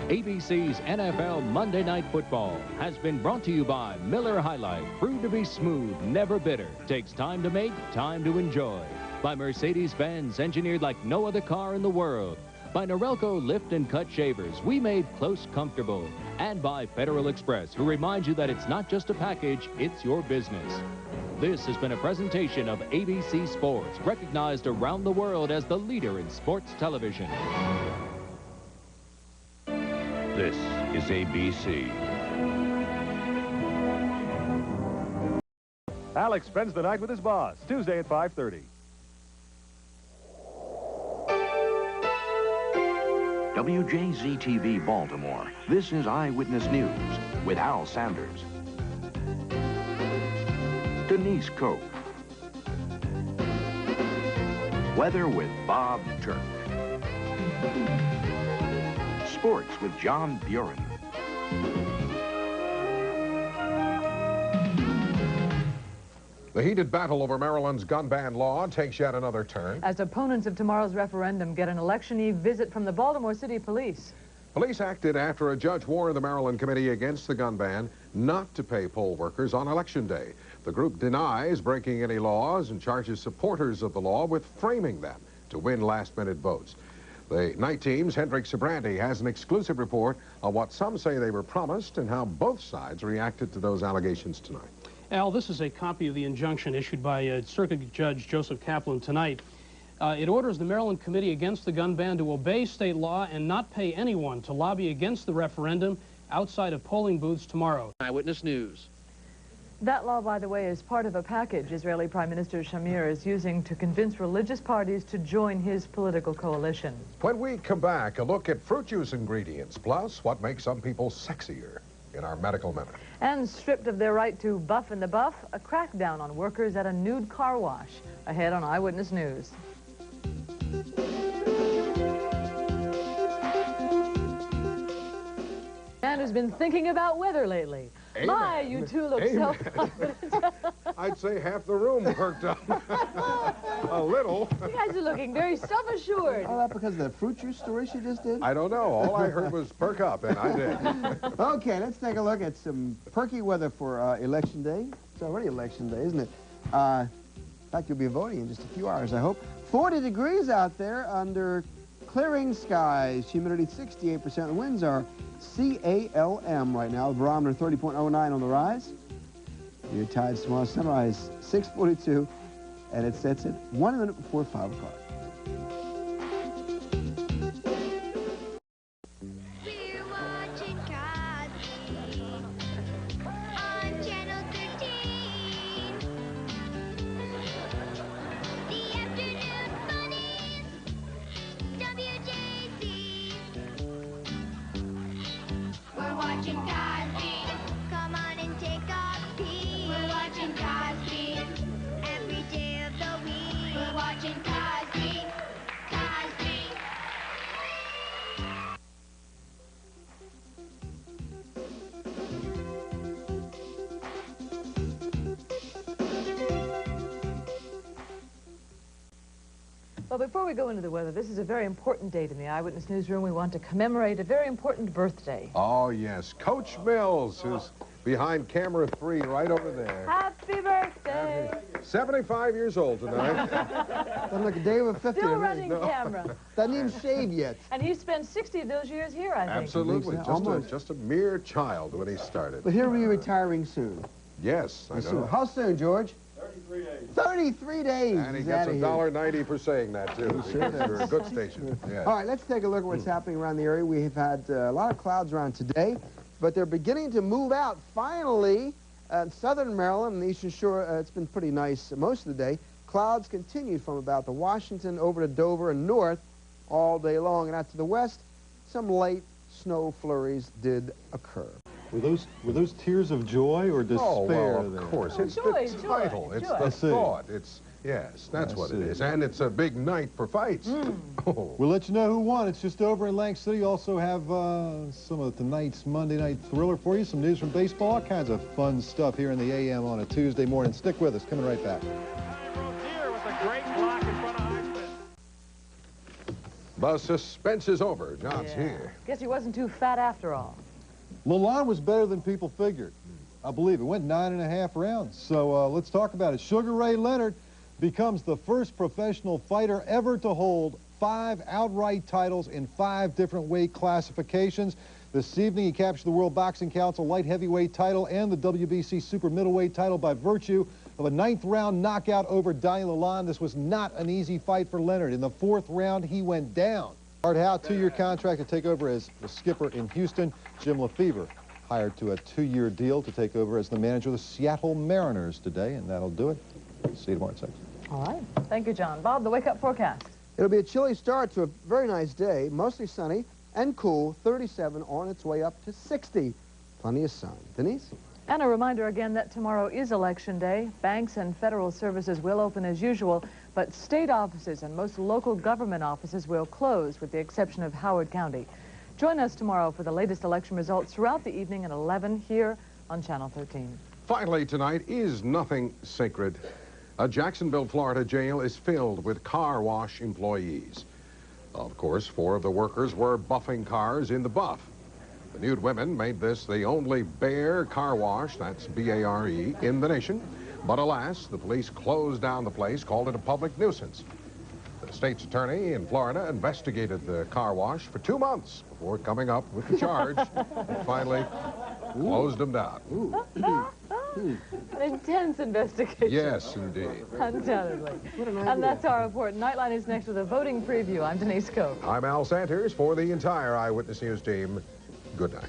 ABC's NFL Monday Night Football has been brought to you by Miller High Life. Brewed to be smooth, never bitter. Takes time to make, time to enjoy. By Mercedes-Benz, engineered like no other car in the world. By Norelco Lift and Cut Shavers, we made close comfortable. And by Federal Express, who reminds you that it's not just a package, it's your business. This has been a presentation of ABC Sports, recognized around the world as the leader in sports television. This is ABC. Alex spends the night with his boss, Tuesday at 5:30. WJZ TV Baltimore. This is Eyewitness News with Al Sanders. Denise Koch. Weather with Bob Turk. Sports with John Buren. The heated battle over Maryland's gun ban law takes yet another turn. As opponents of tomorrow's referendum get an election eve visit from the Baltimore City Police. Police acted after a judge warned the Maryland Committee against the gun ban not to pay poll workers on Election Day. The group denies breaking any laws and charges supporters of the law with framing them to win last-minute votes. The night team's Hendrik Sabranti has an exclusive report on what some say they were promised and how both sides reacted to those allegations tonight. Al, this is a copy of the injunction issued by Circuit Judge Joseph Kaplan tonight. It orders the Maryland Committee against the gun ban to obey state law and not pay anyone to lobby against the referendum outside of polling booths tomorrow. Eyewitness News. That law, by the way, is part of a package Israeli Prime Minister Shamir is using to convince religious parties to join his political coalition. When we come back, a look at fruit juice ingredients, plus what makes some people sexier in our medical minute. And stripped of their right to buff in the buff, a crackdown on workers at a nude car wash. Ahead on Eyewitness News. Man who's been thinking about weather lately. Amen. My, you two look self-confident. I'd say half the room perked up. A little. You guys are looking very self-assured. All that because of the fruit juice story she just did? I don't know. All I heard was perk up, and I did. Okay, let's take a look at some perky weather for Election Day. It's already Election Day, isn't it? In fact, you'll be voting in just a few hours, I hope. 40 degrees out there under clearing skies. Humidity 68%. The winds are CALM right now. The barometer 30.09 on the rise. Your tides tomorrow sunrise 6:42, and it sets at 1 minute before 5 o'clock. We're watching Cosby on Channel 13. The afternoon funnies, WJZ. We're watching Cosby. Come on and take a peek. We're watching Cosby every day of the week. We're watching Cosby. Cosby. Well, before we go into the weather, this is a very important date in the Eyewitness Newsroom. We want to commemorate a very important birthday. Oh, yes. Coach Mills, who's behind camera 3 right over there. Happy birthday! 75 years old tonight. Doesn't look a day over 50. Still running camera. Doesn't even shave yet. And he spent 60 of those years here, I think. Absolutely. I think so. Just a mere child when he started. But he'll be retiring soon. Yes, I know. How soon, George? 33 days. 33 days. And he He's gets outta here. $1.90 for saying that, too. Sure does. You're a good station. Yes. All right, let's take a look at what's happening around the area. We've had a lot of clouds around today, but they're beginning to move out. Finally, southern Maryland and the eastern shore, it's been pretty nice most of the day. Clouds continue from about the Washington over to Dover and north all day long. And out to the west, some late snow flurries did occur. Were those tears of joy or despair? Oh, well, of there? course. It's Joy, vital. joy. It's I the see. thought. Yes, that's what it is. And it's a big night for fights. Oh. We'll let you know who won. It's just over in Lang City. Also have some of tonight's Monday Night Thriller for you. Some news from baseball. All kinds of fun stuff here in the AM on a Tuesday morning. Stick with us. Coming right back. The suspense is over. John's here. Guess he wasn't too fat after all. Lalonde was better than people figured. I believe it went 9.5 rounds. So let's talk about it. Sugar Ray Leonard becomes the first professional fighter ever to hold 5 outright titles in 5 different weight classifications. This evening, he captured the World Boxing Council light heavyweight title and the WBC super middleweight title by virtue of a 9th round knockout over Daniel Lalonde. This was not an easy fight for Leonard. In the 4th round, he went down. Art Howe, 2-year contract to take over as the skipper in Houston. Jim Lefevre hired to a 2-year deal to take over as the manager of the Seattle Mariners today, and that'll do it. See you tomorrow at 6. All right. Thank you, John. Bob, the wake-up forecast. It'll be a chilly start to a very nice day, mostly sunny and cool, 37 on its way up to 60. Plenty of sun. Denise? And a reminder again that tomorrow is Election Day. Banks and federal services will open as usual, but state offices and most local government offices will close, with the exception of Howard County. Join us tomorrow for the latest election results throughout the evening at 11 here on Channel 13. Finally tonight, is nothing sacred? A Jacksonville, Florida jail is filled with car wash employees. Of course, 4 of the workers were buffing cars in the buff. The Nude women made this the only bare car wash, that's B-A-R-E, in the nation. But alas, the police closed down the place, called it a public nuisance. The state's attorney in Florida investigated the car wash for 2 months before coming up with the charge and finally closed them down. An intense investigation. Yes, indeed. Undoubtedly. And that's our report. Nightline is next with a voting preview. I'm Denise Koch. I'm Al Sanders. For the entire Eyewitness News team, good night.